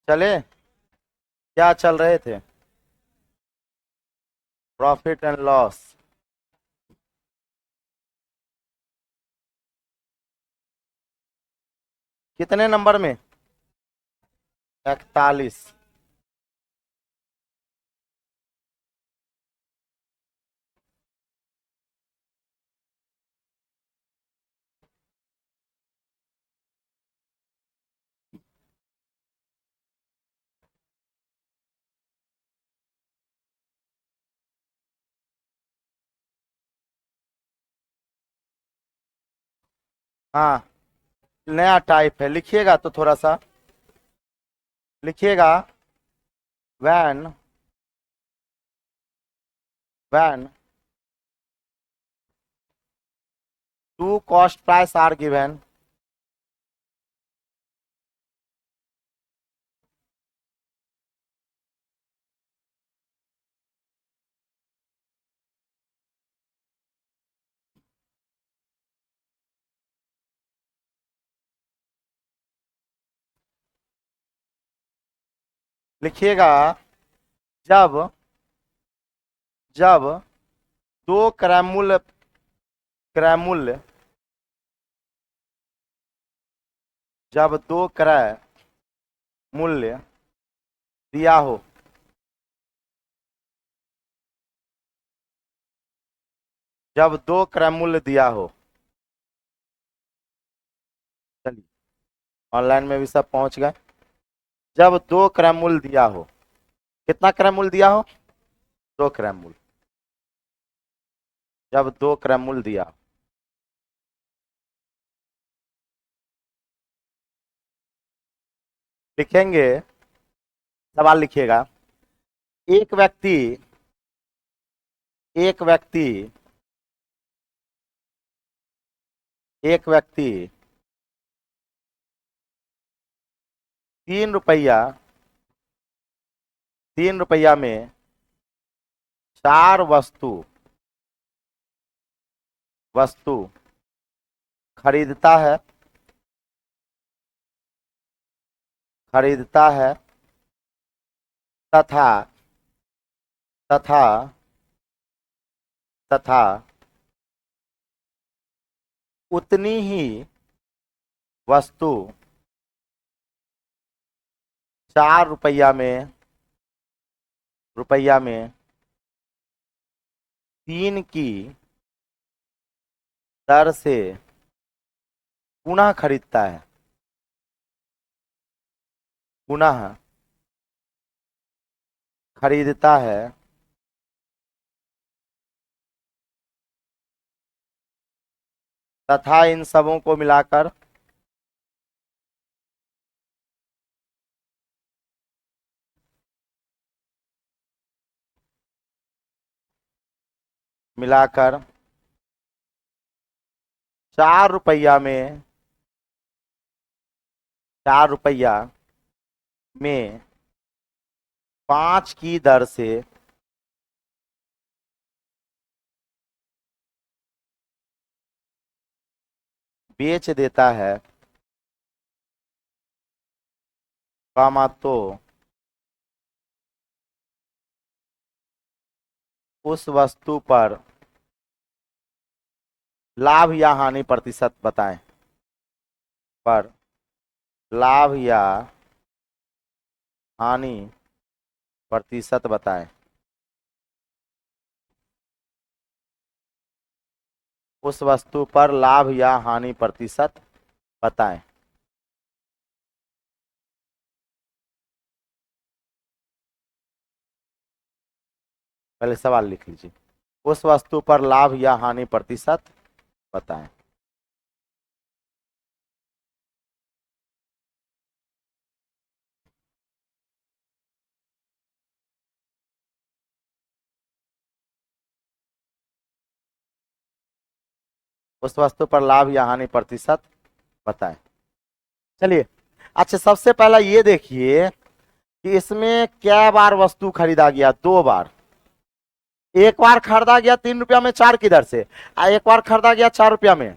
चले। क्या चल रहे थे? Profit and loss. कितने नंबर में? 41। हाँ, नया टाइप है, लिखिएगा तो थोड़ा सा लिखिएगा। When when two cost price are given. लिखिएगा। जब जब दो क्रय मूल्य जब दो क्रय मूल्य दिया हो, जब दो क्रय मूल्य दिया हो। चलिए, ऑनलाइन में भी सब पहुंच गए। जब दो क्रय मूल्य दिया हो, कितना क्रय मूल्य दिया हो? दो क्रय मूल्य। जब दो क्रय मूल्य दिया हो, लिखेंगे। सवाल लिखिएगा। एक व्यक्ति एक व्यक्ति एक व्यक्ति 3 रुपया 3 रुपया में चार वस्तु खरीदता है खरीदता है तथा तथा तथा उतनी ही वस्तु 4 रुपया में 3 की दर से पुनः खरीदता है। पुनः खरीदता है तथा इन सबों को मिलाकर 4 रुपया में 5 की दर से बेच देता है। कामा तो उस वस्तु पर लाभ या हानि प्रतिशत बताएं। पर लाभ या हानि प्रतिशत बताएं। उस वस्तु पर लाभ या हानि प्रतिशत बताएं। पहले सवाल लिख लीजिए। उस वस्तु पर लाभ या हानि प्रतिशत बताएं। उस वस्तु पर लाभ या हानि प्रतिशत बताएं। चलिए, अच्छा, सबसे पहला ये देखिए कि इसमें क्या बार वस्तु खरीदा गया? 2 बार। एक बार खरीदा गया 3 रुपया में 4 की दर से, और एक बार खरीदा गया 4 रुपया में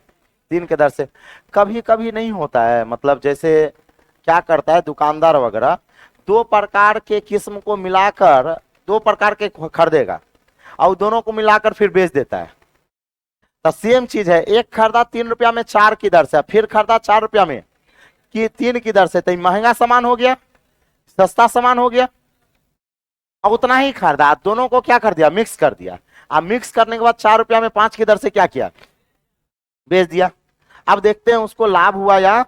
3 की दर से। कभी कभी नहीं होता है, मतलब जैसे क्या करता है दुकानदार वगैरह, दो प्रकार के किस्म को मिलाकर, दो प्रकार के खरीदेगा और दोनों को मिलाकर फिर बेच देता है। तो सेम चीज है, एक खरीदा 3 रुपया में 4 की दर से, फिर खरीदा 4 रुपया में कि 3 की दर से, तो महंगा सामान हो गया, सस्ता सामान हो गया। अब उतना ही खरीदा, दोनों को क्या कर दिया, मिक्स कर दिया। अब मिक्स करने के बाद 4 रुपया में 5 की दर से क्या किया, बेच दिया। अब देखते हैं उसको लाभ हुआ या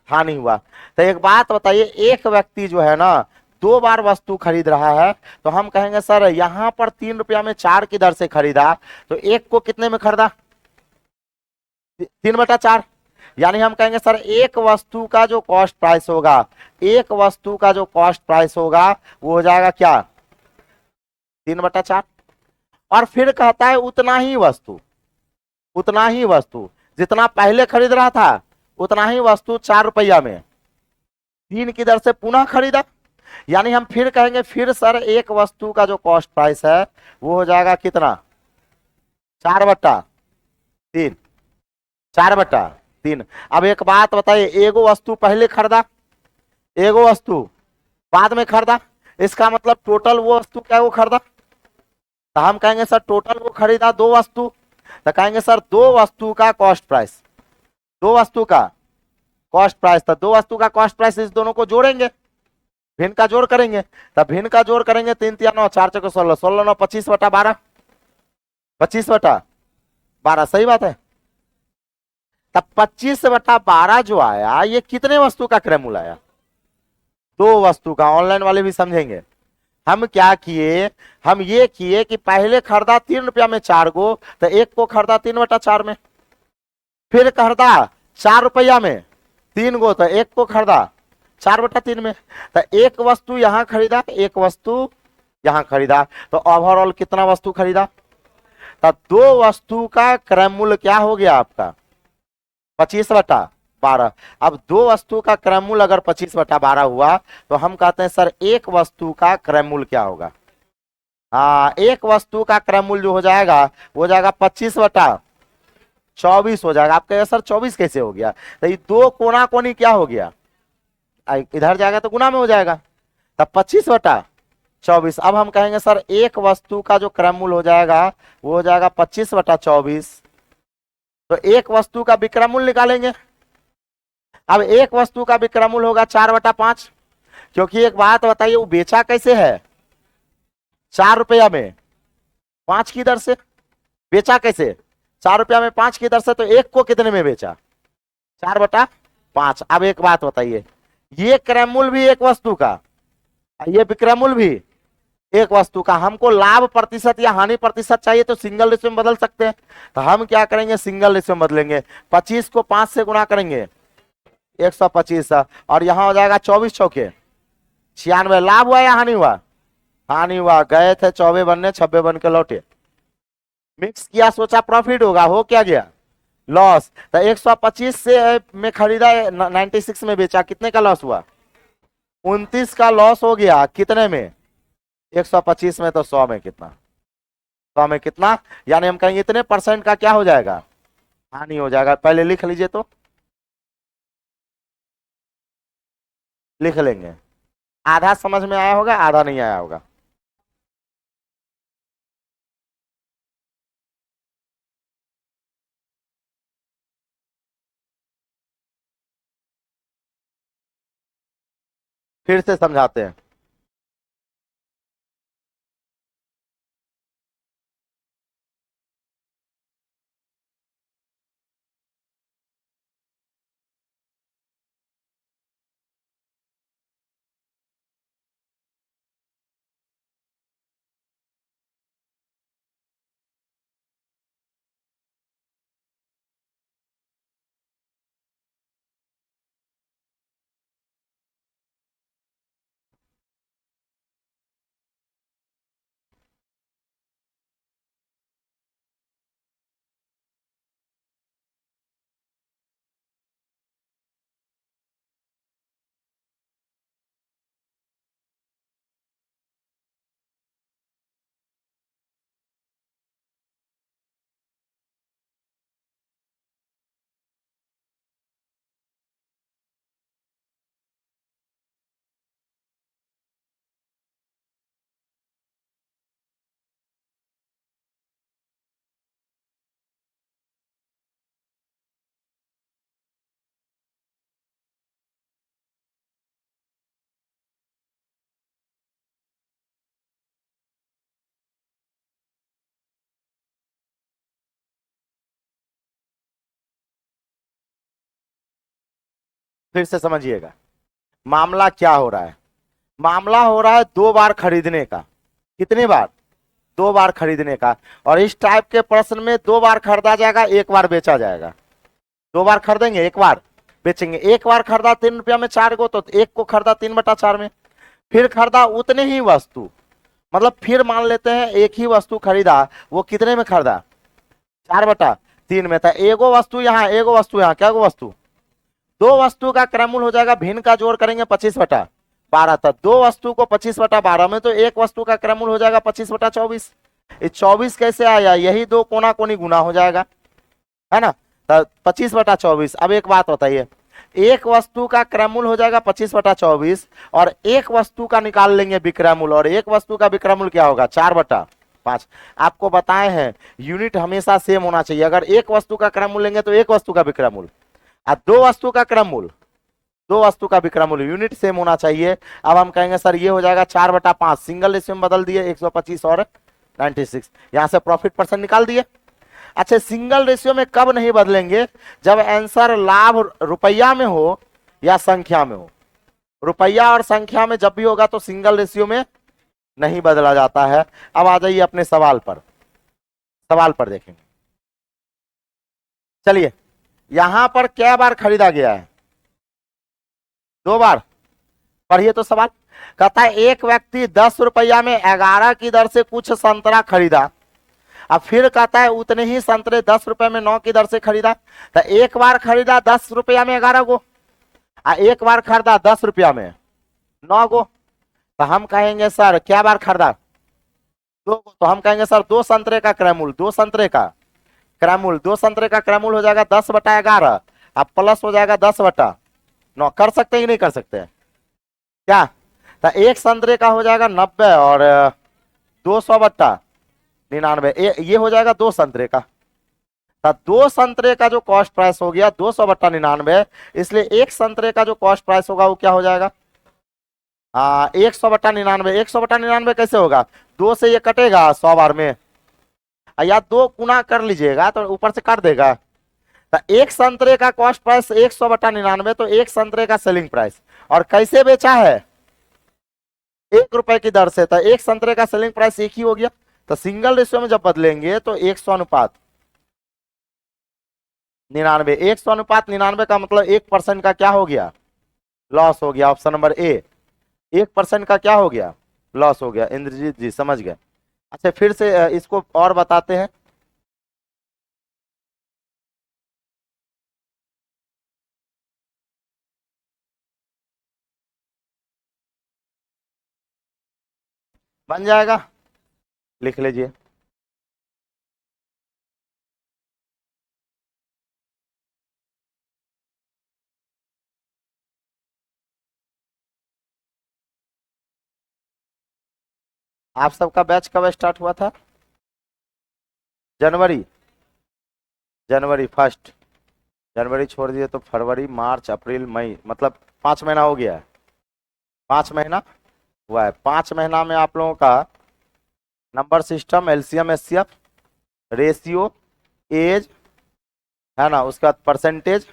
हानि हुआ। तो एक बात बताइए, एक व्यक्ति जो है ना 2 बार वस्तु खरीद रहा है, तो हम कहेंगे सर यहां पर 3 रुपया में 4 की दर से खरीदा, तो एक को कितने में खरीदा, 3/4। यानी हम कहेंगे सर एक वस्तु का जो कॉस्ट प्राइस होगा, एक वस्तु का जो कॉस्ट प्राइस होगा वो हो जाएगा क्या, 3/4। और फिर कहता है उतना ही वस्तु, उतना ही वस्तु जितना पहले खरीद रहा था उतना ही वस्तु 4 रुपया में 3 की दर से पुनः खरीदा। यानी हम फिर कहेंगे फिर सर एक वस्तु का जो कॉस्ट प्राइस है वो हो जाएगा कितना, 4/3, 4/3। अब एक बात बताइए, एगो वस्तु पहले खरीदा, एगो वस्तु बाद में खरीदा, इसका मतलब टोटल वो वस्तु क्या वो खरीदा। तो हम कहेंगे सर टोटल वो खरीदा 2 वस्तु, तो कहेंगे सर 2 वस्तु का कॉस्ट प्राइस, 2 वस्तु का कॉस्ट प्राइस था, 2 वस्तु का कॉस्ट प्राइस, इस दोनों को जोड़ेंगे, भिन्न का जोड़ करेंगे। तब भिन्न का जोड़ करेंगे, 3×3=9, 4×4=16, 16×9 25/12, 25/12, सही बात है। तब 25/12 जो आया ये कितने वस्तु का क्रय मूल्य आया, 2 वस्तु का। ऑनलाइन वाले भी समझेंगे। हम क्या किए, हम ये किए कि पहले खरीदा 3 रुपया में 4 गो, तो एक को खरीदा 3/4 में, फिर खरीदा 4 रुपया में 3 गो, तो एक को खरीदा 4/3 में। तो एक वस्तु यहां खरीदा, एक वस्तु यहां खरीदा, तो ओवरऑल कितना वस्तु खरीदा, तो 2 वस्तु का क्रय मूल्य क्या हो गया आपका, 25/12। अब 2 वस्तु का क्रय मूल्य अगर 25/12 हुआ, तो हम कहते हैं सर एक वस्तु का क्रय मूल्य क्या होगा, हाँ एक वस्तु का क्रय मूल्य जो हो जाएगा वो हो जाएगा 25/24 हो जाएगा। आप कहेंगे सर 24 कैसे हो गया, तो ये दो कोना कोनी क्या हो गया, इधर जाएगा तो गुना में हो जाएगा, तब 25/24। अब हम कहेंगे सर एक वस्तु का जो क्रय मूल्य हो जाएगा वो हो जाएगा 25/24, तो एक वस्तु का विक्रय मूल्य निकालेंगे। अब एक वस्तु का विक्रय मूल्य होगा 4/5, क्योंकि एक बात बताइए वो बेचा कैसे है, 4 रुपया में 5 की दर से बेचा कैसे, 4 रुपया में 5 की दर से, तो एक को कितने में बेचा, 4/5। अब एक बात बताइए, ये क्रय मूल्य भी एक वस्तु का, ये विक्रय मूल्य भी एक वस्तु का, हमको लाभ प्रतिशत या हानि प्रतिशत चाहिए तो सिंगल रेशियो में बदल सकते हैं। तो हम क्या करेंगे, सिंगल रेशियो में बदलेंगे, 25 को 5 से गुणा करेंगे 125, और यहां हो जाएगा 24×4 96। लाभ हुआ या हानि हुआ, हानि हुआ, गए थे 24 बनने 26 बन के लौटे। मिक्स किया, सोचा प्रॉफिट होगा, हो क्या गया, लॉस। तो 125 से में खरीदा, 96 में बेचा, कितने का लॉस हुआ, 29 का लॉस हो गया। कितने में, 125 में, तो 100 में कितना, 100 में कितना, यानी हम कहेंगे इतने परसेंट का क्या हो जाएगा, हानि हो जाएगा। पहले लिख लीजिए, तो लिख लेंगे, आधा समझ में आया होगा, आधा नहीं आया होगा। फिर से समझाते हैं। फिर से समझिएगा मामला क्या हो रहा है। मामला हो रहा है 2 बार खरीदने का। कितनी बार? 2 बार खरीदने का। और इस टाइप के प्रश्न में 2 बार खरीदा जाएगा, 1 बार बेचा जाएगा। 2 बार खरीदेंगे, 1 बार बेचेंगे। 1 बार खरीदा 3 रुपया में 4 को, तो 1 को खरीदा 3/4 में। फिर खरीदा उतने ही वस्तु, मतलब फिर मान लेते हैं एक ही वस्तु खरीदा, वो कितने में खरीदा? 4/3 में था। एगो वस्तु यहाँ, एगो वस्तु यहाँ, क्या गो वस्तु? 2 वस्तु का क्रयमूल हो जाएगा, भिन्न का जोड़ करेंगे 25/12 था। 2 वस्तु को 25/12 में, तो एक वस्तु का क्रयमूल हो जाएगा 25/24। ये 24 कैसे आया? यही दो कोना कोनी गुना हो जाएगा, है ना। तो 25/24। अब एक बात बताइए, एक वस्तु का क्रयमूल हो जाएगा 25/24 और एक वस्तु का निकाल लेंगे विक्रयमूल, और एक वस्तु का विक्रयमूल क्या होगा? 4/5। आपको बताए हैं यूनिट हमेशा सेम होना चाहिए। अगर एक वस्तु का क्रयमूल लेंगे तो एक वस्तु का विक्रयमूल, और 2 वस्तु का क्रयमूल 2 वस्तु का विक्रयमूल, यूनिट सेम होना चाहिए। अब हम कहेंगे सर ये हो जाएगा 4/5, सिंगल रेशियो में बदल दिए 125 और 96, यहां से प्रॉफिट परसेंट निकाल दिए। अच्छा, सिंगल रेशियो में कब नहीं बदलेंगे? जब आंसर लाभ रुपया में हो या संख्या में हो। रुपया और संख्या में जब भी होगा तो सिंगल रेशियो में नहीं बदला जाता है। अब आ जाइए अपने सवाल पर। सवाल पर देखेंगे, चलिए यहां पर क्या बार खरीदा गया है? 2 बार। पढ़िए तो सवाल। कहता है एक व्यक्ति 10 रुपया में 11 की दर से कुछ संतरा खरीदा। अब फिर कहता है उतने ही संतरे 10 रुपए में 9 की दर से खरीदा। तो एक बार खरीदा 10 रुपया में 11 गो, और एक बार खरीदा 10 रुपया में 9 गो। तो हम कहेंगे सर क्या बार खरीदा? 2 गो। तो हम कहेंगे सर 2 संतरे का क्रयमूल, 2 संतरे का क्रयमूल, 2 संतरे का क्रयमूल हो जाएगा 10/11, अब प्लस हो जाएगा 10/9। कर सकते हैं कि नहीं कर सकते हैं? क्या? तो एक संतरे का हो जाएगा 90 और 200/99, ये हो जाएगा 2 संतरे का। तो 2 संतरे का जो कॉस्ट प्राइस हो गया 200/99, इसलिए एक संतरे का जो कॉस्ट प्राइस होगा वो क्या हो जाएगा? 100/99। 100/99 कैसे होगा? 2 से ये कटेगा 100 बार में, या 2 गुना कर लीजिएगा तो ऊपर से काट देगा। तो एक संतरे का कॉस्ट प्राइस 100/99, तो एक संतरे का सेलिंग प्राइस। और कैसे बेचा है? 1 रुपए की दर से। तो एक संतरे का सेलिंग प्राइस 1 ही हो गया। तो सिंगल रेशियो में जब बदलेंगे तो 100:99। 100:99 का मतलब 1% का क्या हो गया? लॉस हो गया। ऑप्शन नंबर ए, 1% का क्या हो गया? लॉस हो गया। इंद्रजीत जी समझ गए। अच्छा फिर से इसको और बताते हैं। बन जाएगा, लिख लीजिए। आप सबका बैच कब स्टार्ट हुआ था? जनवरी। जनवरी 1। जनवरी छोड़ दिए तो फरवरी, मार्च, अप्रैल, मई, मतलब 5 महीना हो गया है। 5 महीना हुआ है। 5 महीना में आप लोगों का number system, LCM, HCF, ratio, age, है ना, उसका परसेंटेज,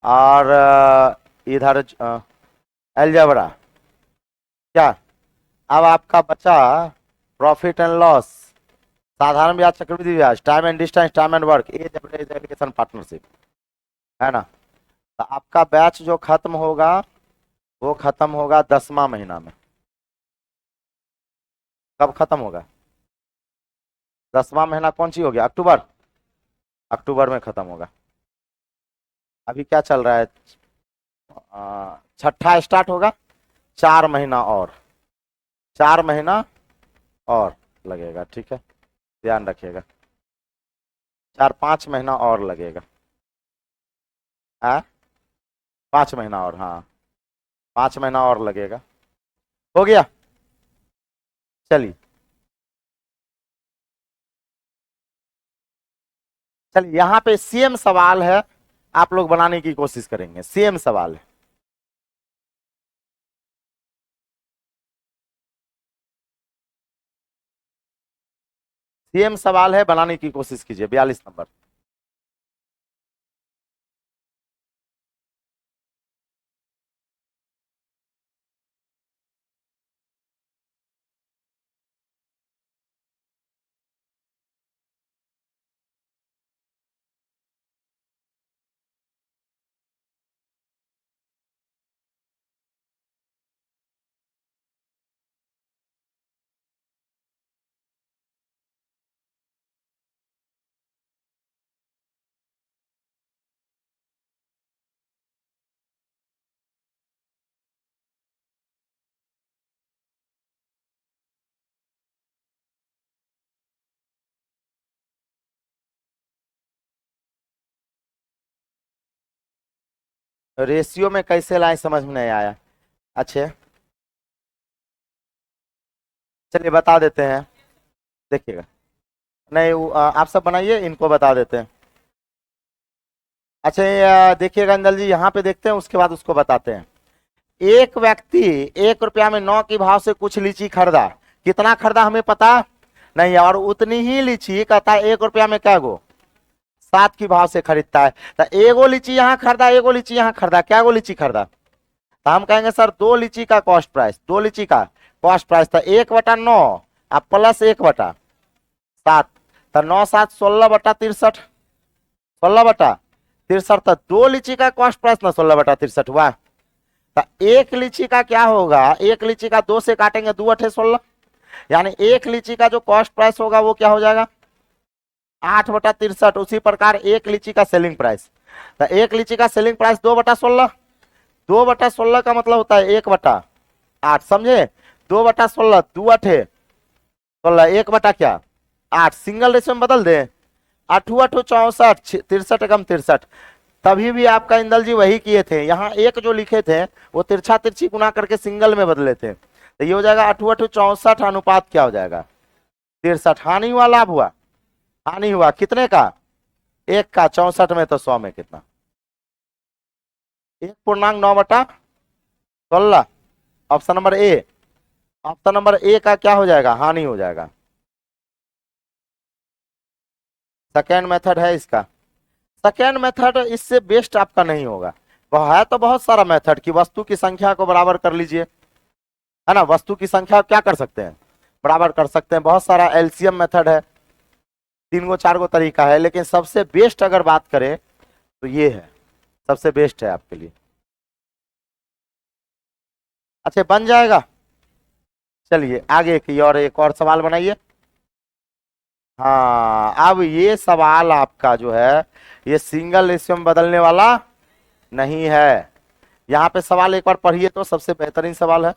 और इधर अलजेब्रा। क्या? अब आपका बचा प्रॉफिट एंड लॉस, साधारण ब्याज, चक्रवृद्धि ब्याज, time and distance, time and work, age, application, partnership, है ना। तो आपका बैच जो खत्म होगा वो खत्म होगा 10वां महीना में। कब खत्म होगा? 10वां महीना कौन सी हो गया? अक्टूबर। अक्टूबर में खत्म होगा। अभी क्या चल रहा है? छठा स्टार्ट होगा। 4 महीना और, 4 महीना और लगेगा, ठीक है, ध्यान रखिएगा। 4-5 महीना और लगेगा। 5 महीना और, हाँ 5 महीना और लगेगा। हो गया। चलिए चलिए, यहाँ पे सेम सवाल है, आप लोग बनाने की कोशिश करेंगे। सेम सवाल है। सेम सवाल है, बनाने की कोशिश कीजिए। 42 नंबर। रेशियो में कैसे लाए समझ में नहीं आया। अच्छा चलिए बता देते हैं, देखिएगा। नहीं आप सब बनाइए, इनको बता देते हैं। अच्छा ये देखिएगा अंजल जी, यहाँ पे देखते हैं, उसके बाद उसको बताते हैं। एक व्यक्ति 1 रुपया में 9 के भाव से कुछ लीची खरीदा। कितना खरीदा हमें पता नहीं है, और उतनी ही लीची कहता है 1 रुपया में क्या गो 7 के भाव से खरीदता है। तो एगो लीची यहाँ खरीदा, एगो लीची यहाँ खरीदा, क्या गो लीची खरीदा। तो हम कहेंगे सर 2 लीची का कॉस्ट प्राइस, 2 लीची का कॉस्ट प्राइस था 1/9 अब प्लस 1/7। तो 9×7 = 16/63, 16/63। तो 2 लीची का कॉस्ट प्राइस ना 16/63 हुआ। तो एक लीची का क्या होगा, एक लीची का 2 से काटेंगे 2×8 = 16, यानी एक लीची का जो कॉस्ट प्राइस होगा वो क्या हो जाएगा 8/63। उसी प्रकार एक लीची का सेलिंग प्राइस, तो एक लीची का सेलिंग प्राइस 2/16, 2/16 का मतलब होता है 1/8, समझे। 2/16, 2×8 = 1/क्या 8, सिंगल रेशियो में बदल दे। 8×8 = 64, 63 तभी भी आपका इंदल जी वही किए थे, यहाँ एक जो लिखे थे वो तिरछा तिरछी गुना करके सिंगल में बदले थे। तो ये हो जाएगा 8×8 = 64 अनुपात क्या हो जाएगा 63। हानि हुआ लाभ हुआ, हानि हुआ कितने का 1 का, 64 में तो 100 में कितना 1.9/16। Option number A, option number A का क्या हो जाएगा हानि हो जाएगा। सेकेंड मेथड है इसका। सेकेंड मेथड इससे बेस्ट आपका नहीं होगा। वह है तो बहुत सारा मेथड कि वस्तु की संख्या को बराबर कर लीजिए, है ना। वस्तु की संख्या क्या कर सकते हैं बराबर कर सकते हैं, बहुत सारा एलसीएम मेथड है, 3 4 तरीका है, लेकिन सबसे बेस्ट अगर बात करें तो ये है, सबसे बेस्ट है आपके लिए। अच्छा बन जाएगा। चलिए आगे की और एक और सवाल बनाइए। हाँ अब ये सवाल आपका जो है ये सिंगल रेशियो में बदलने वाला नहीं है। यहाँ पे सवाल एक बार पढ़िए तो सबसे बेहतरीन सवाल है।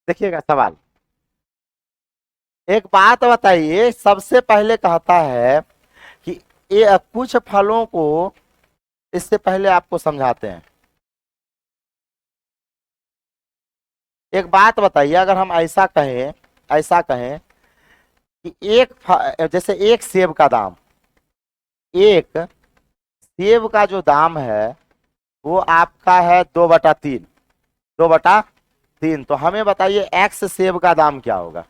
देखिएगा सवाल, एक बात बताइए, सबसे पहले कहता है कि ये कुछ फलों को, इससे पहले आपको समझाते हैं। एक बात बताइए, अगर हम ऐसा कहें, ऐसा कहें कि जैसे एक सेब का दाम, एक सेब का जो दाम है वो आपका है 2/3, 2/3। तो हमें बताइए एक्स सेब का दाम क्या होगा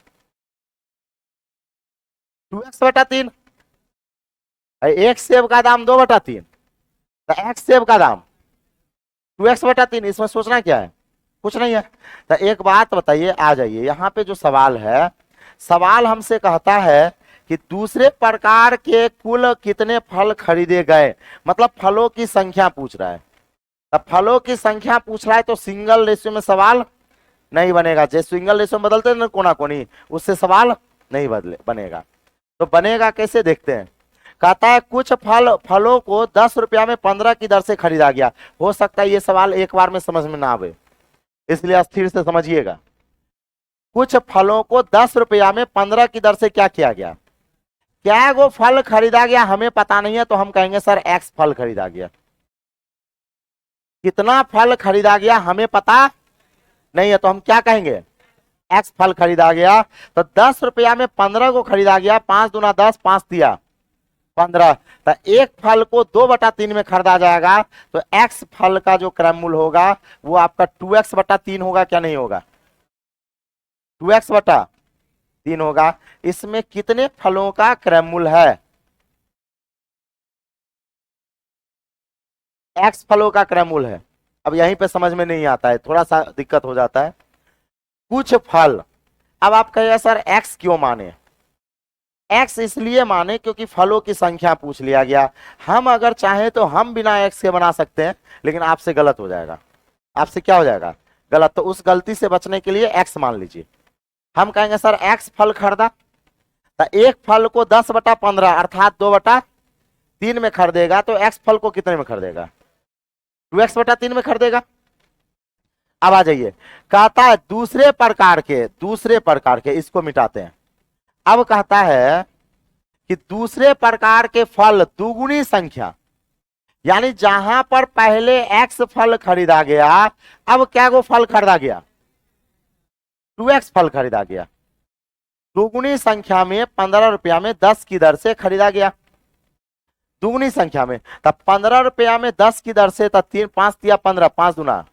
2x/3। एक सेब का दाम 2/3, तो एक्स सेब का दाम 2x/3। इसमें सोचना क्या है, कुछ नहीं है। तो एक बात बताइए, आ जाइए यहाँ पे जो सवाल है, सवाल हमसे कहता है कि दूसरे प्रकार के कुल कितने फल खरीदे गए, मतलब फलों की संख्या पूछ रहा है। तब फलों की संख्या पूछ रहा है तो सिंगल रेशियो में सवाल नहीं बनेगा। जैसे सिंगल रेशियो में बदलते हैं ना कोना कोनी, उससे सवाल नहीं बनेगा। तो बनेगा कैसे देखते हैं। कहता है कुछ फलों को 10 रुपया में 15 की दर से खरीदा गया। हो सकता है ये सवाल एक बार में समझ में ना आवे, इसलिए स्थिर से समझिएगा। कुछ फलों को 10 रुपया में 15 की दर से क्या किया गया, क्या वो फल खरीदा गया हमें पता नहीं है, तो हम कहेंगे सर एक्स फल खरीदा गया। कितना फल खरीदा गया हमें पता नहीं है, तो हम क्या कहेंगे एक्स फल खरीदा गया। तो 10 रुपया में 15 को खरीदा गया, 5 दूना 10, 5 दिया 15। तो एक फल को 2/3 में खरीदा जाएगा, तो एक्स फल का जो क्रम मूल्य होगा वो आपका 2x/3 होगा, क्या नहीं होगा 2x/3 होगा। इसमें कितने फलों का क्रम मूल्य है, एक्स फलों का क्रम मूल्य है। अब यहीं पे समझ में नहीं आता है, थोड़ा सा दिक्कत हो जाता है। कुछ फल, अब आप कहिए सर एक्स क्यों माने, एक्स इसलिए माने क्योंकि फलों की संख्या पूछ लिया गया। हम अगर चाहें तो हम बिना एक्स के बना सकते हैं, लेकिन आपसे गलत हो जाएगा। आपसे क्या हो जाएगा गलत, तो उस गलती से बचने के लिए एक्स मान लीजिए। हम कहेंगे सर एक्स फल खरीदा, तो एक फल को 10/15 अर्थात 2/3 में खरीदेगा, तो एक्स फल को कितने में खरीदेगा? 2x/3 में खरीदेगा। अब आ जाइए, कहता है दूसरे प्रकार के इसको मिटाते हैं। अब कहता है कि दूसरे प्रकार के फल दुगुनी संख्या, यानी जहां पर पहले एक्स फल खरीदा गया, अब क्या वो फल खरीदा गया? 2x फल खरीदा गया। दुगुनी संख्या में 15 रुपया में 10 की दर से खरीदा गया। दुगुनी संख्या में तब 15 रुपया में 10 की दर से, तब 3 5 तिया 15, 5 दूना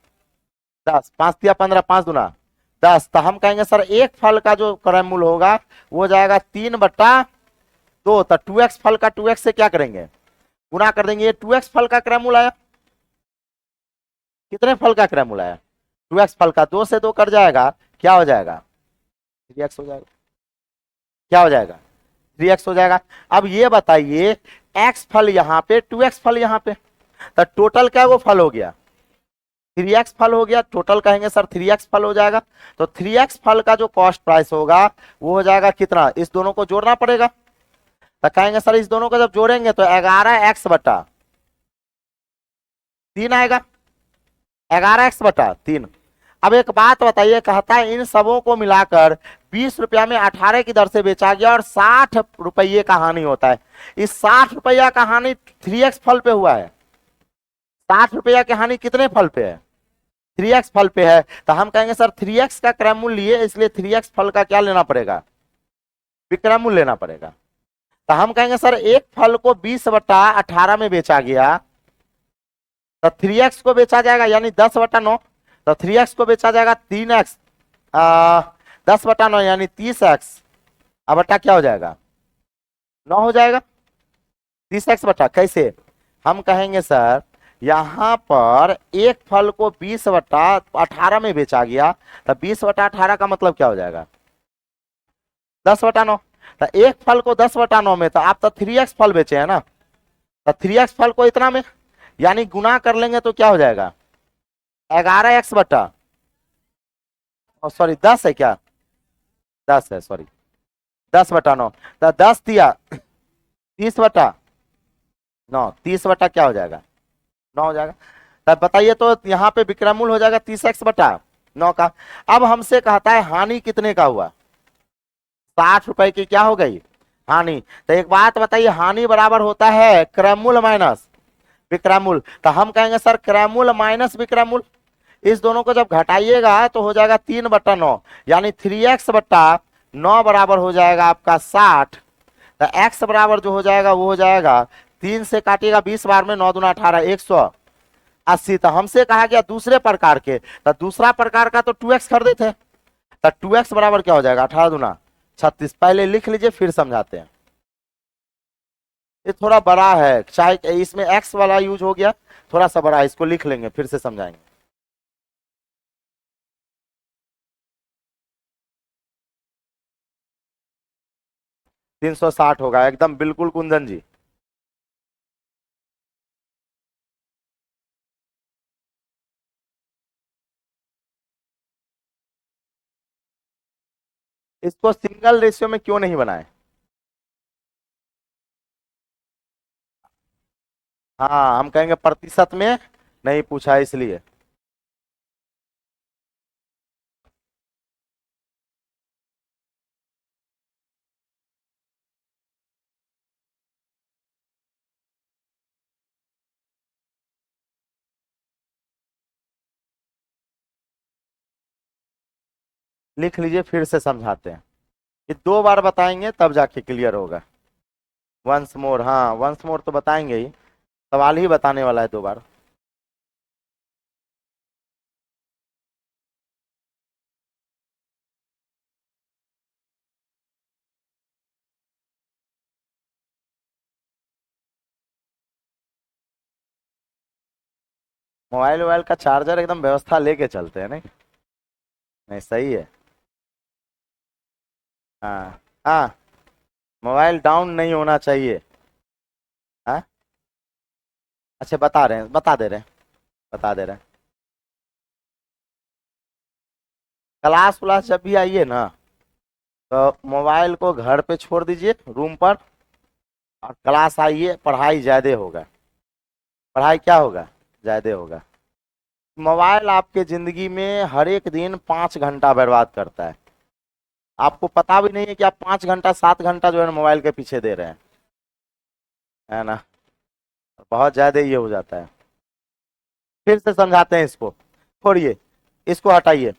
10, 5 तिया 15, 5 दूना 10। तो हम कहेंगे सर एक फल का जो क्रय मूल्य होगा वो हो जाएगा 3/2। तो 2x फल का 2x से क्या करेंगे? गुना कर देंगे। ये 2x फल का क्रय मूल्य आया। कितने फल का क्रय मूल्य आया? 2x फल का 2 से 2 कट जाएगा, क्या हो जाएगा? 3x हो जाएगा। क्या हो जाएगा? 3x हो जाएगा। अब ये बताइए, x फल यहां पे, 2x फल यहां पे, तो टोटल क्या वो फल हो गया? 3x फल हो गया। टोटल कहेंगे सर 3x फल हो जाएगा। तो 3x फल का जो कॉस्ट प्राइस होगा वो हो जाएगा कितना? इस दोनों को जोड़ना पड़ेगा। तो कहेंगे सर इस दोनों को जब जोड़ेंगे तो 11x/3 आएगा। 11x/3। अब एक बात बताइए, कहता है इन सबों को मिलाकर 20 रुपया में 18 की दर से बेचा गया और 60 रुपये का हानि होता है। इस 60 रुपया का हानि 3x फल पे हुआ है। 60 रुपया की हानि कितने फल पे है? 3x फल पे है। तो हम कहेंगे सर 3x का क्रय मूल्य लिए, इसलिए 3x फल का क्या लेना पड़ेगा? विक्रय मूल्य लेना पड़ेगा। तो हम कहेंगे सर एक फल को 20/18 में बेचा गया, तो 3x को बेचा जाएगा यानी 10/9। तो 3x को बेचा जाएगा 3x, 10/9 यानी 30x। अब बट्टा क्या हो जाएगा? 9 हो जाएगा। 30x बट्टा कैसे? हम कहेंगे सर यहां पर एक फल को 20/18 में बेचा गया, तो 20/18 का मतलब क्या हो जाएगा? 10/9। तो एक फल को 10/9 में, तो आप तो 3x फल बेचे हैं ना, तो 3x फल को इतना में, यानी गुना कर लेंगे तो क्या हो जाएगा? 11x/, सॉरी 10 है क्या? 10 है, सॉरी 10/9। तो 10 दिया 30/9, 30 क्या हो जाएगा? 9 हो जाएगा। तब बताइए तो यहाँ पे विक्रय मूल्य हो जाएगा 30x/9 का। अब हमसे कहता है हानि कितने का हुआ? 60 रुपए की क्या हो गई? हानि। तो एक बात बताइए, हानि बराबर होता है क्रय मूल्य माइनस विक्रय मूल्य। तो हम कहेंगे सर क्रय मूल्य माइनस विक्रय मूल्य, इस दोनों को जब घटाइएगा तो हो जाएगा 3/9, यानी 3x/9 बराबर हो जाएगा आपका 60। तो x बराबर जो हो जाएगा वो हो जाएगा 3 से काटिएगा 20 बार में, 9 दूना 18, 180। तो हमसे कहा गया दूसरे प्रकार के, तो दूसरा प्रकार का तो 2x खरीदे थे, तो 2x बराबर क्या हो जाएगा? 18 दूना 36। पहले लिख लीजिए फिर समझाते हैं। ये थोड़ा बड़ा है, चाहे इसमें x वाला यूज हो गया, थोड़ा सा बड़ा है, इसको लिख लेंगे फिर से समझाएंगे। 360 होगा एकदम बिल्कुल कुंदन जी। इसको सिंगल रेशियो में क्यों नहीं बनाए? हाँ हम कहेंगे प्रतिशत में नहीं पूछा इसलिए। लिख लीजिए फिर से समझाते हैं। ये 2 बार बताएंगे तब जाके क्लियर होगा। वंस मोर, हाँ वंस मोर तो बताएंगे ही, सवाल ही बताने वाला है 2 बार। मोबाइल वोबाइल का चार्जर एकदम व्यवस्था लेके चलते हैं नहीं? नहीं सही है। हाँ हाँ, मोबाइल डाउन नहीं होना चाहिए। हाँ अच्छा बता रहे हैं, बता दे रहे हैं, बता दे रहे हैं। क्लास व्लास जब भी आइए ना, तो मोबाइल को घर पे छोड़ दीजिए रूम पर, और क्लास आइए, पढ़ाई ज्यादा होगा, पढ़ाई क्या होगा, ज्यादा होगा। मोबाइल आपके जिंदगी में हर एक दिन 5 घंटा बर्बाद करता है, आपको पता भी नहीं है कि आप 5 घंटा 7 घंटा जो है ना मोबाइल के पीछे दे रहे हैं, है ना। बहुत ज्यादा ये हो जाता है। फिर से समझाते हैं इसको, छोड़िए, इसको हटाइए,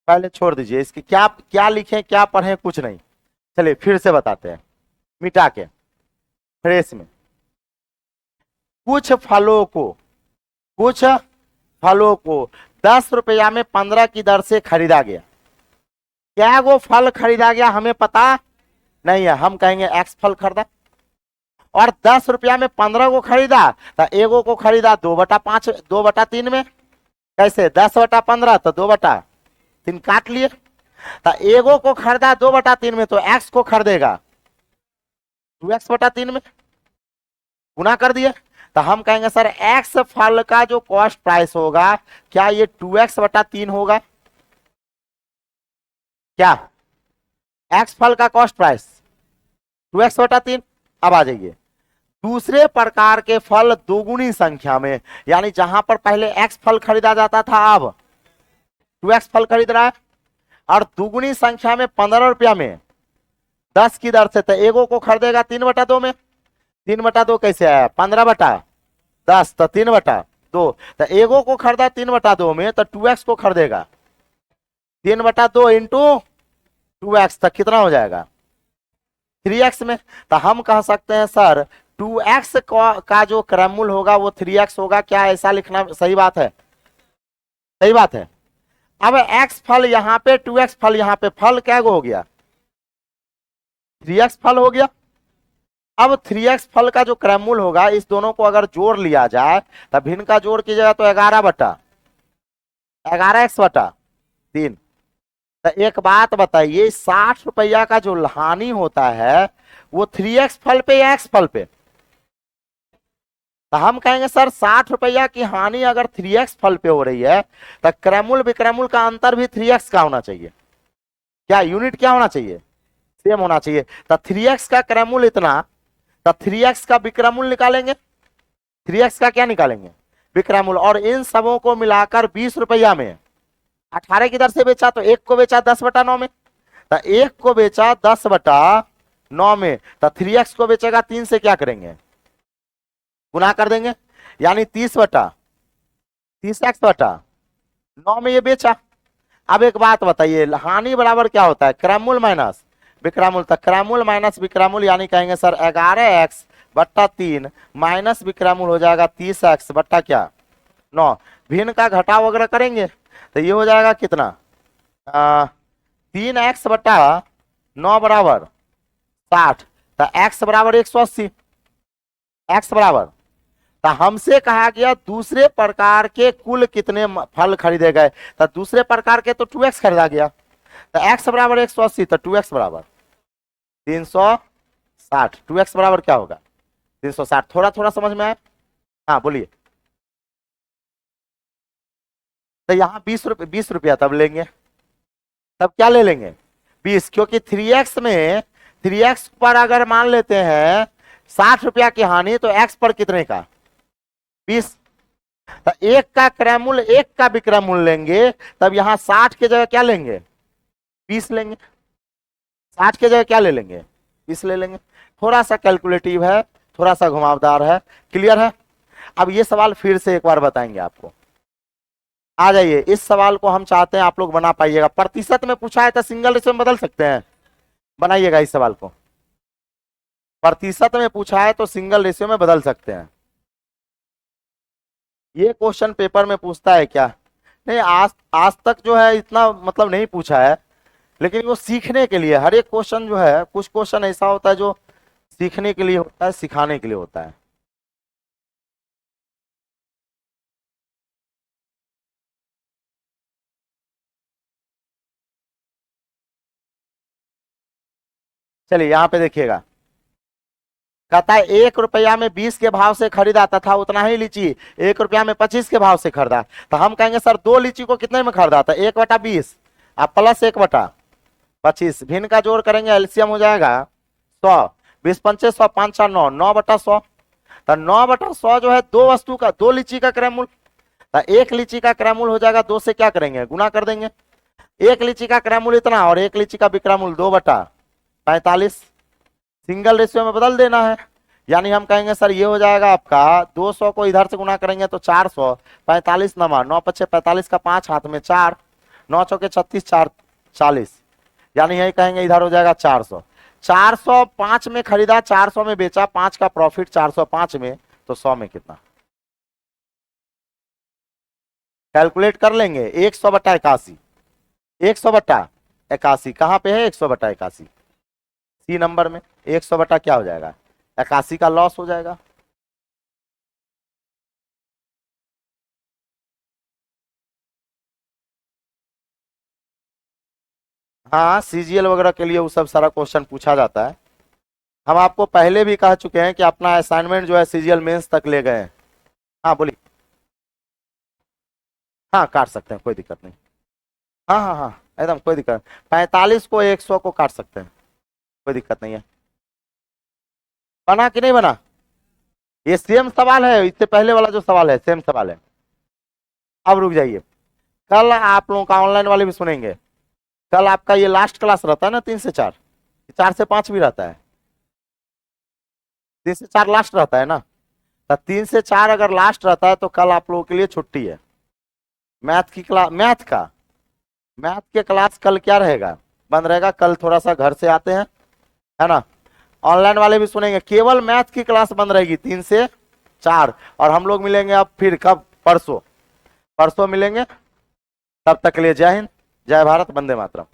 पहले छोड़ दीजिए, इसकी क्या क्या लिखें क्या पढ़ें कुछ नहीं। चलिए फिर से बताते हैं, मिटा के फ्रेश में। कुछ फलों को, कुछ फलों को 10 रुपया में 15 की दर से खरीदा गया। क्या वो फल खरीदा गया हमें पता नहीं है, हम कहेंगे एक्स फल खरीदा। और 10 रुपया में 15 को खरीदा, तो एगो को खरीदा 2/5, 2/3 में। कैसे, 10/15 तो 2/3 काट लिए। तो एगो को खरीदा 2/3 में, तो एक्स को खरीदेगा 2x/3 में, गुना कर दिए। तो हम कहेंगे सर एक्स फल का जो कॉस्ट प्राइस होगा, क्या ये 2x/3 होगा? क्या एक्स फल का कॉस्ट प्राइस 2x/3? अब आ जाइए, दूसरे प्रकार के फल दोगुनी संख्या में, यानी जहां पर पहले एक्स फल खरीदा जाता था, अब 2x फल खरीद रहा है, और दुगुनी संख्या में 15 रुपया में 10 की दर से, तो एगो को खरीदेगा 3/2 में। 3/2 कैसे आया, 15/10, तो 3/2। तो एगो को खरीदा 3/2 में, तो 2x को खरीदेगा 3/2 इंटू 2x, तक कितना हो जाएगा 3x में। तो हम कह सकते हैं सर 2x का जो क्रममूल होगा वो 3x होगा। क्या ऐसा लिखना सही बात है? सही बात है। अब x फल यहां पे, 2x फल यहां पे, फल क्या हो गया 3x फल हो गया। अब 3x फल का जो क्रममूल होगा, इस दोनों को अगर जोड़ लिया जाए, तब भिन्न का जोड़ कीजिएगा तो 11/3। तो एक बात बताइए, 60 रुपया का जो हानि होता है वो 3x फल पे या x फल पे? तो हम कहेंगे सर 60 रुपया की हानि अगर 3x फल पे हो रही है, तो क्रममूल विक्रमूल का अंतर भी 3x का होना चाहिए। क्या यूनिट क्या होना चाहिए, सेम होना चाहिए। तो 3x का क्रममूल इतना, तो 3x का विक्रमूल निकालेंगे, 3x का क्या निकालेंगे, विक्रमूल। और इन सबों को मिलाकर 20 रुपया में 18 की दर से बेचा, तो एक को बेचा 10/9 में, तो एक को बेचा 10/9 में, तो 3x को बेचेगा 3 से, क्या करेंगे गुना कर देंगे, यानी 30x/9 में ये बेचा। अब एक बात बताइए, हानि बराबर क्या होता है, क्रममूल माइनस विक्रमूल। तो क्रममूल माइनस विक्रमूल, यानी कहेंगे सर 11x/3 माइनस विक्रमूल हो जाएगा 30x/9। भिन्न का घटाव वगैरह करेंगे तो ये हो जाएगा कितना, 3x/9 बराबर 60, तो x बराबर 180, x बराबर। तो हमसे कहा गया दूसरे प्रकार के कुल कितने फल खरीदे गए, तो दूसरे प्रकार के तो 2x खरीदा गया, तो x बराबर 180, तो 2x बराबर 360। 2x बराबर क्या होगा 360। थोड़ा थोड़ा समझ में आया? हाँ बोलिए। तो यहाँ 20 रुपया तब लेंगे, तब क्या ले लेंगे 20, क्योंकि 3x में 3x पर अगर मान लेते हैं 60 रुपया की हानि, तो x पर कितने का 20। तो एक का क्रममूल एक का विक्रममूल लेंगे, तब यहां 60 के जगह क्या लेंगे 20 लेंगे, 60 के जगह क्या ले लेंगे 20 ले लेंगे। थोड़ा सा कैलकुलेटिव है, थोड़ा सा घुमावदार है, क्लियर है। अब ये सवाल फिर से एक बार बताएंगे आपको, आ जाइए। इस सवाल को हम चाहते हैं आप लोग बना पाइएगा। प्रतिशत में पूछा है तो सिंगल रेशियो में बदल सकते हैं, बनाइएगा इस सवाल को। प्रतिशत में पूछा है तो सिंगल रेशियो में बदल सकते हैं। ये क्वेश्चन पेपर में पूछता है क्या, नहीं आज तक जो है इतना मतलब नहीं पूछा है, लेकिन वो सीखने के लिए हर एक क्वेश्चन जो है, कुछ क्वेश्चन ऐसा होता है जो सीखने के लिए होता है, सिखाने के लिए होता है। चलिए यहां पे देखिएगा, कहता है 1 रुपया में 20 के भाव से खरीदा तथा उतना ही लीची 1 रुपया में 25 के भाव से खरीदा। तो हम कहेंगे सर 2 लीची को कितने में खरीदा था 1/20 अब प्लस 1/25, 25, भिन्न का जोड़ करेंगे एलसीएम हो जाएगा 100, 20 पंचे 100, 5 4 9, 9/100। तो 9/100 जो है दो वस्तु का, दो लीची का क्रय मूल्य। तो एक लीची का क्रय मूल्य हो जाएगा, दो से क्या करेंगे, गुना कर देंगे। एक लीची का क्रय मूल्य इतना और एक लीची का विक्रय मूल्य 2/45, सिंगल रेशियो में बदल देना है। यानी हम कहेंगे सर ये हो जाएगा आपका 200 को इधर से गुना करेंगे तो 400, 45 नमा 9 पच्चे 45 का 5 हाथ में 4, 9 चौके 36, 4 40, यानी यही कहेंगे इधर हो जाएगा 400। 405 में खरीदा, 400 में बेचा, 5 का प्रॉफिट 405 में, तो 100 में कितना कैलकुलेट कर लेंगे। 100/81, 100/81 कहां पे है, 100/81 सी नंबर में। 100 क्या हो जाएगा, 81 का लॉस हो जाएगा। हाँ, सीजीएल वगैरह के लिए वो सब सारा क्वेश्चन पूछा जाता है। हम आपको पहले भी कह चुके हैं कि अपना असाइनमेंट जो है सीजीएल मेंस तक ले गए हैं। हाँ बोलिए। हाँ काट सकते हैं, कोई दिक्कत नहीं। हाँ हाँ हाँ एकदम कोई दिक्कत नहीं। 45 को 100 को काट सकते हैं, कोई दिक्कत नहीं है। बना कि नहीं बना, ये सेम सवाल है, इससे पहले वाला जो सवाल है सेम सवाल है। अब रुक जाइए, कल आप लोगों का ऑनलाइन वाले भी सुनेंगे। कल आपका ये लास्ट क्लास रहता है ना 3 से 4, 4 से 5 भी रहता है, 3 से 4 लास्ट रहता है ना। तो 3 से 4 अगर लास्ट रहता है तो कल आप लोगों के लिए छुट्टी है। मैथ की क्लास, मैथ के क्लास कल क्या रहेगा, बंद रहेगा। कल थोड़ा सा घर से आते हैं, है ना। ऑनलाइन वाले भी सुनेंगे, केवल मैथ की क्लास बंद रहेगी 3 से 4। और हम लोग मिलेंगे अब फिर कब, परसों मिलेंगे। तब तक के लिए जय हिंद, जय भारत, वंदे मातरम।